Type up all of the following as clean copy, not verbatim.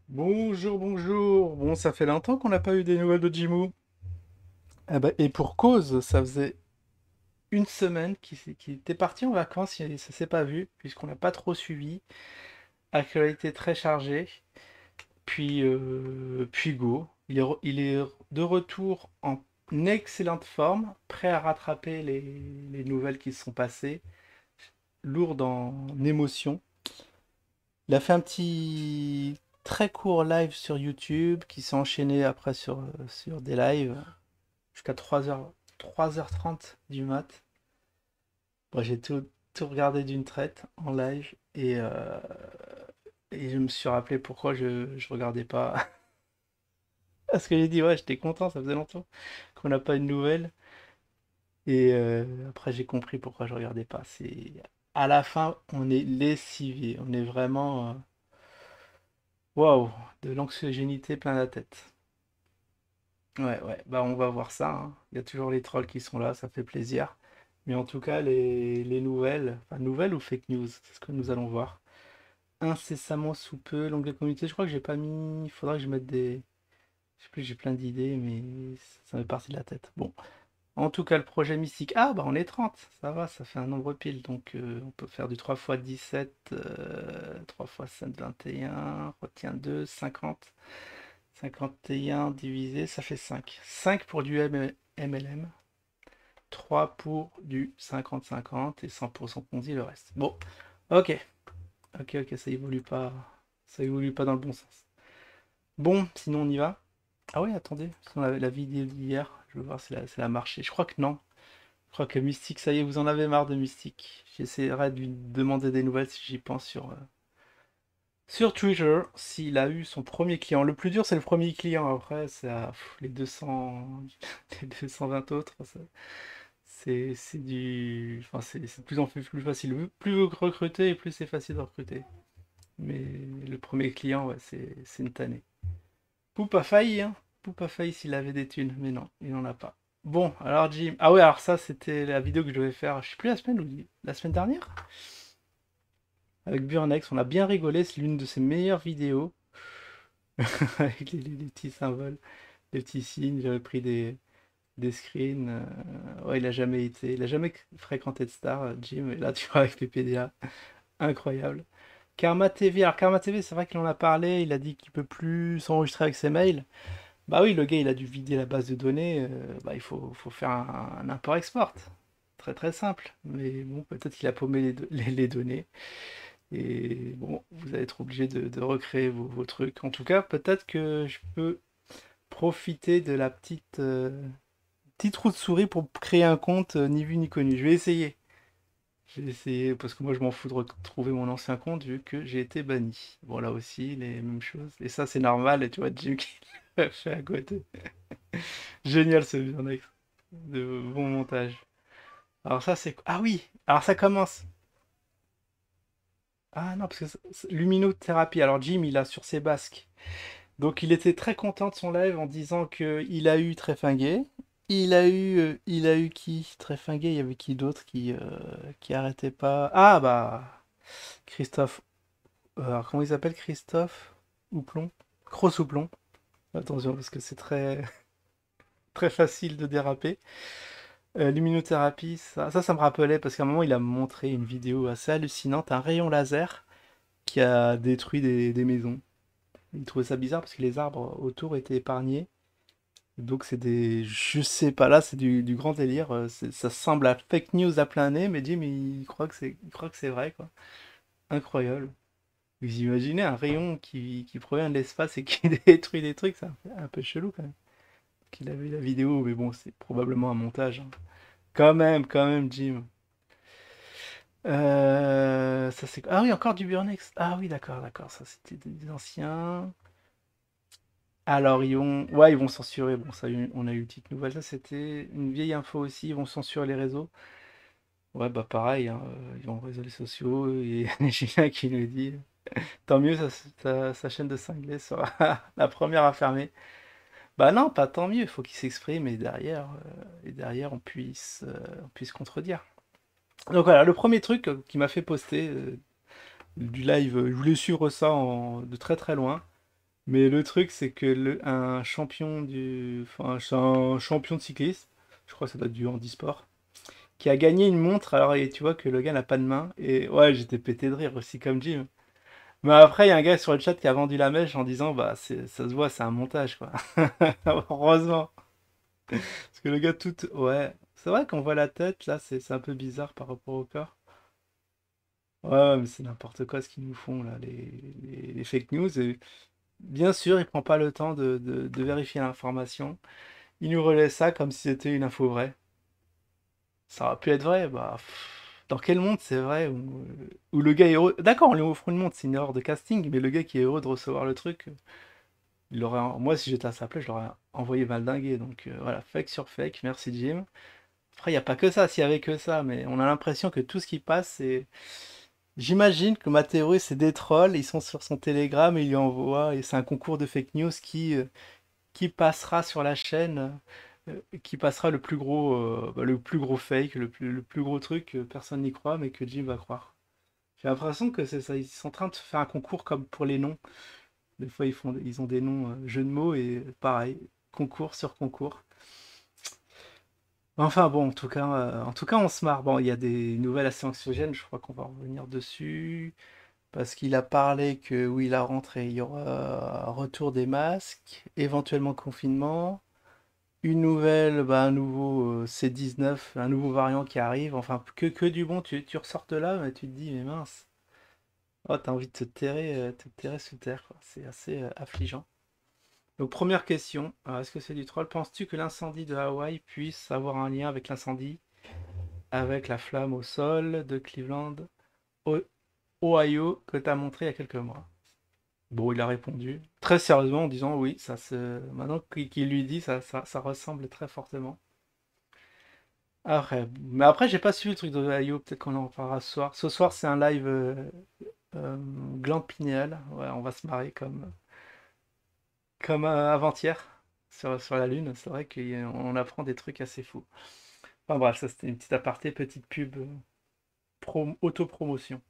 Bonjour, bonjour. Bon, ça fait longtemps qu'on n'a pas eu des nouvelles de Jimou. Ah bah, et pour cause, ça faisait une semaine qu'il était parti en vacances et ça s'est pas vu, puisqu'on n'a pas trop suivi. Actualité très chargée. Puis go. Il est de retour en excellente forme, prêt à rattraper les nouvelles qui se sont passées, lourd en émotions. Il a fait un petit très court live sur YouTube qui s'est enchaîné après sur des lives jusqu'à 3h30 du mat. Moi, j'ai tout regardé d'une traite en live et je me suis rappelé pourquoi je regardais pas. Parce que j'ai dit, ouais, j'étais content, ça faisait longtemps qu'on n'a pas une nouvelle. Et après, j'ai compris pourquoi je regardais pas. À la fin, on est lessivé. On est vraiment, waouh, de l'anxiogénité plein la tête. Ouais, ouais, bah on va voir ça, hein. Il y a toujours les trolls qui sont là, ça fait plaisir. Mais en tout cas, les nouvelles, enfin nouvelles ou fake news, c'est ce que nous allons voir. Incessamment sous peu, l'onglet communauté, je crois que j'ai pas mis. Il faudra que je mette des. Je sais plus, j'ai plein d'idées, mais ça m'est parti de la tête. Bon. En tout cas, le projet mystique. Ah, bah on est 30, ça va, ça fait un nombre pile. Donc on peut faire du 3 x 17, 3 x 7, 21, retient 2, 50. 51 divisé, ça fait 5. 5 pour du MLM, 3 pour du 50-50 et 100% Ponzi le reste. Bon, ok, ok, ça évolue pas dans le bon sens. Bon, sinon on y va. Ah oui, attendez, sinon la vidéo d'hier, je veux voir si elle a marché. Je crois que non. Je crois que Mystique, ça y est, vous en avez marre de Mystique. J'essaierai de lui demander des nouvelles si j'y pense sur Twitter, s'il a eu son premier client. Le plus dur, c'est le premier client. Après, c'est les 200, les 220 autres. C'est du, enfin, c'est de plus en plus facile. Plus vous recrutez, plus c'est facile de recruter. Mais le premier client, ouais, c'est une tannée. Poup a failli, hein. Poup a failli s'il avait des thunes, mais non, il n'en a pas. Bon, alors Jim. Ah ouais, alors ça, c'était la vidéo que je devais faire, je sais plus la semaine ou la semaine dernière? Avec Burnex, on a bien rigolé, c'est l'une de ses meilleures vidéos. Avec les petits symboles, les petits signes, j'avais pris des screens. Ouais, il a jamais fréquenté de star, Jim, et là tu vois avec PPDA, incroyable. Karma TV, alors Karma TV, c'est vrai qu'il en a parlé, il a dit qu'il peut plus s'enregistrer avec ses mails. Bah oui, le gars il a dû vider la base de données, bah faut faire un import-export. Très très simple, mais bon, peut-être qu'il a paumé les données. Et bon, vous allez être obligé de recréer vos trucs. En tout cas, peut-être que je peux profiter de la petite roue de souris pour créer un compte ni vu ni connu. Je vais essayer. Je vais essayer parce que moi je m'en fous de retrouver mon ancien compte vu que j'ai été banni. Bon là aussi les mêmes choses. Et ça c'est normal et tu vois Jim qui l'a fait à côté. Génial ce Burnex. De bon montage. Alors ça c'est... Ah oui. Alors ça commence. Ah non parce que luminothérapie. Alors Jim il a sur ses basques. Donc il était très content de son live en disant que il a eu Tréfinguet. Il a eu qui? Tréfinguet, il y avait qui d'autre qui arrêtait pas. Ah bah Christophe. Alors comment il s'appelle Christophe Houplon? Cross Houplon. Attention parce que c'est très très facile de déraper. Luminothérapie, ça me rappelait parce qu'à un moment il a montré une vidéo assez hallucinante, un rayon laser qui a détruit des maisons. Il trouvait ça bizarre parce que les arbres autour étaient épargnés. Donc c'est des... Je sais pas, là c'est du grand délire. Ça semble à fake news à plein nez, mais Jim il croit que c'est vrai, quoi. Incroyable. Vous imaginez un rayon qui provient de l'espace et qui détruit des trucs, c'est un peu chelou quand même. Qu'il a vu la vidéo, mais bon, c'est probablement un montage, hein. Quand même, Jim. Ça c'est... Ah oui, encore du Burnex. Ah oui, d'accord, ça c'était des anciens. Alors, ouais, ils vont censurer. Bon, ça, on a eu une petite nouvelle. Ça, c'était une vieille info aussi. Ils vont censurer les réseaux. Ouais, bah pareil, hein, ils vont aux réseaux sociaux. Et Gina qui nous dit tant mieux, sa chaîne de cinglé sera la première à fermer. Bah non, pas tant mieux. Il faut qu'il s'exprime et derrière on puisse contredire. Donc voilà, le premier truc qui m'a fait poster du live, je voulais suivre ça de très très loin. Mais le truc, c'est que un champion enfin, c'est un champion de cyclisme, je crois que ça doit être du handisport, qui a gagné une montre, alors et tu vois que le gars n'a pas de main, et ouais, j'étais pété de rire aussi comme Jim. Mais après, il y a un gars sur le chat qui a vendu la mèche en disant, bah, ça se voit, c'est un montage, quoi. Heureusement. Parce que le gars tout... Ouais, c'est vrai qu'on voit la tête, là, c'est un peu bizarre par rapport au corps. Ouais, ouais, mais c'est n'importe quoi ce qu'ils nous font, là, les fake news. Et bien sûr, il prend pas le temps de vérifier l'information. Il nous relaie ça comme si c'était une info vraie. Ça aurait pu être vrai, bah... Dans quel monde c'est vrai où le gars est heureux... D'accord, on lui offre une montre, c'est une erreur de casting, mais le gars qui est heureux de recevoir le truc, moi, si j'étais à sa place, je l'aurais envoyé valdinguer. Donc voilà, fake sur fake, merci Jim. Après, il n'y a pas que ça, s'il y avait que ça, mais on a l'impression que tout ce qui passe, c'est... J'imagine que ma théorie, c'est des trolls, ils sont sur son Telegram et ils lui envoient, et c'est un concours de fake news qui passera sur la chaîne, qui passera le plus gros fake, le plus gros truc que personne n'y croit, mais que Jim va croire. J'ai l'impression que c'est ça, ils sont en train de faire un concours comme pour les noms. Des fois, ils ont des noms jeux de mots et pareil, concours sur concours. Enfin bon, en tout cas, on se marre. Bon, il y a des nouvelles assez anxiogènes, je crois qu'on va revenir dessus. Parce qu'il a parlé que oui, la rentrée, il y aura un retour des masques, éventuellement confinement, une nouvelle, bah, un nouveau C19, un nouveau variant qui arrive. Enfin, que du bon, tu ressors de là, mais tu te dis, mais mince, oh, t'as envie de te terrer sous terre, quoi. C'est assez affligeant. Donc première question, est-ce que c'est du troll? Penses-tu que l'incendie de Hawaï puisse avoir un lien avec l'incendie, avec la flamme au sol de Cleveland, O- Ohio, que tu as montré il y a quelques mois? Bon, il a répondu très sérieusement en disant oui, maintenant qu'il lui dit, ça ressemble très fortement. Mais après, j'ai pas suivi le truc de Ohio, peut-être qu'on en parlera ce soir. Ce soir, c'est un live euh, glande pinéale. Ouais, on va se marrer comme avant-hier sur la Lune. C'est vrai qu'on apprend des trucs assez fous. Enfin bref, ça c'était une petite aparté, petite pub, auto-promotion.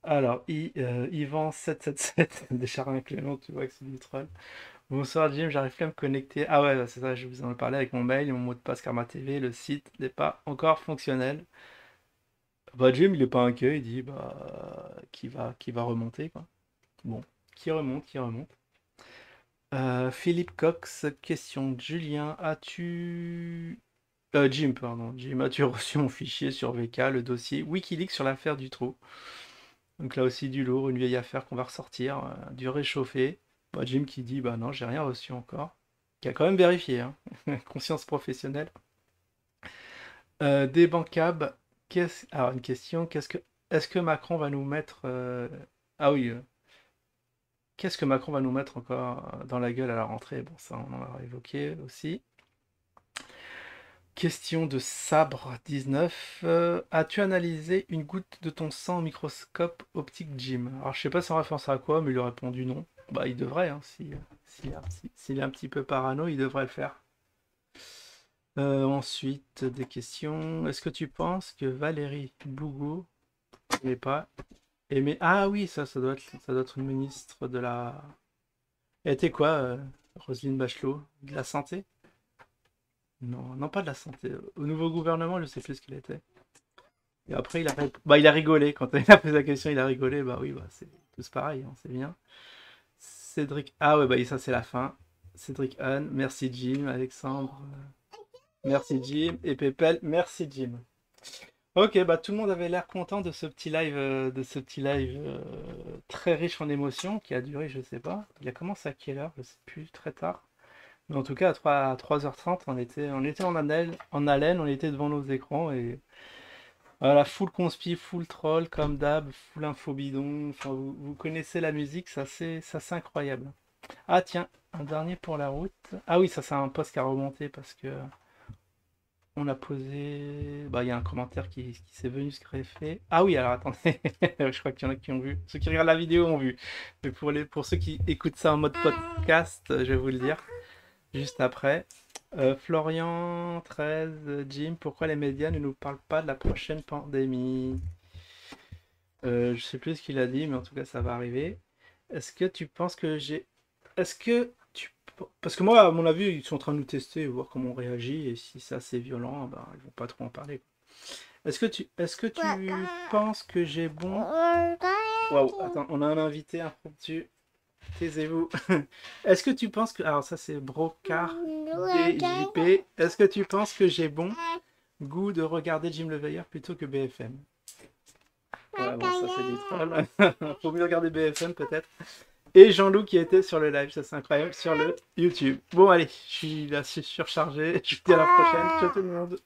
Alors, Yvan777 de Charles Clément, tu vois que c'est du troll. Bonsoir Jim, j'arrive plus à me connecter. Ah ouais, c'est ça, je vous en ai parlé avec mon mail et mon mot de passe Karma TV. Le site n'est pas encore fonctionnel. Bah Jim, il est pas inquiet, il dit bah qui va remonter quoi. Bon, qui remonte, qui remonte. Philippe Cox, question de Julien, Jim, pardon. Jim, as-tu reçu mon fichier sur VK, le dossier Wikileaks sur l'affaire du trou? Donc là aussi du lourd, une vieille affaire qu'on va ressortir, du réchauffé. Bah, Jim qui dit bah non, j'ai rien reçu encore. Qui a quand même vérifié, hein. Conscience professionnelle. Débancable, alors une question, est-ce que Macron va nous mettre... Ah oui, qu'est-ce que Macron va nous mettre encore dans la gueule à la rentrée? Bon, ça on en a évoqué aussi. Question de Sabre19. As-tu analysé une goutte de ton sang au microscope optique Jim? Alors je sais pas c'est en référence à quoi, mais il a répondu non. Bah il devrait, hein, s'il est un petit peu parano, il devrait le faire. Ensuite, des questions. Est-ce que tu penses que Valérie Bougot n'est pas aimée? Ah oui, ça doit être une ministre de la... Elle était quoi, Roselyne Bachelot? De la santé? Non, non pas de la santé. Au nouveau gouvernement, je sais plus ce qu'elle était. Et après, bah, il a rigolé. Quand il a posé la question, il a rigolé. Bah oui, bah, c'est tous pareil, hein, c'est bien. Cédric. Ah ouais, bah ça, c'est la fin. Cédric Anne, merci Jim. Alexandre, merci Jim. Et Pépel, merci Jim. Ok, bah tout le monde avait l'air content de ce petit live très riche en émotions qui a duré, je sais pas. Il a commencé à quelle heure? Je sais plus, très tard. Mais en tout cas, à 3h30, on était en haleine, on était devant nos écrans et voilà, full conspi, full troll, comme d'hab, full info bidon. Enfin, vous connaissez la musique, ça c'est incroyable. Ah tiens, un dernier pour la route. Ah oui, ça c'est un post qui a remonté parce que on a posé. Bah, il y a un commentaire qui s'est venu se greffer. Ah oui, alors attendez, je crois qu'il y en a qui ont vu. Ceux qui regardent la vidéo ont vu. Mais pour ceux qui écoutent ça en mode podcast, je vais vous le dire juste après. Florian 13, Jim, pourquoi les médias ne nous parlent pas de la prochaine pandémie? Je sais plus ce qu'il a dit, mais en tout cas, ça va arriver. Est-ce que tu penses que j'ai... Est-ce que tu... Parce que moi, à mon avis, ils sont en train de nous tester, voir comment on réagit, et si c'est assez violent, ben, ils vont pas trop en parler. Est-ce que tu penses que j'ai bon... Waouh, attends, on a un invité impromptu. Taisez-vous. Est-ce que tu penses que... Alors ça c'est Brocard DJP. Est-ce que tu penses que j'ai bon goût de regarder Jim Le Veilleur plutôt que BFM? Ouais, bon, ça c'est du troll. Faut mieux regarder BFM peut-être. Et Jean-Loup qui était sur le live, ça c'est incroyable, sur le YouTube. Bon allez, je suis là, je suis surchargé. Je vous dis à la prochaine. Ciao tout le monde.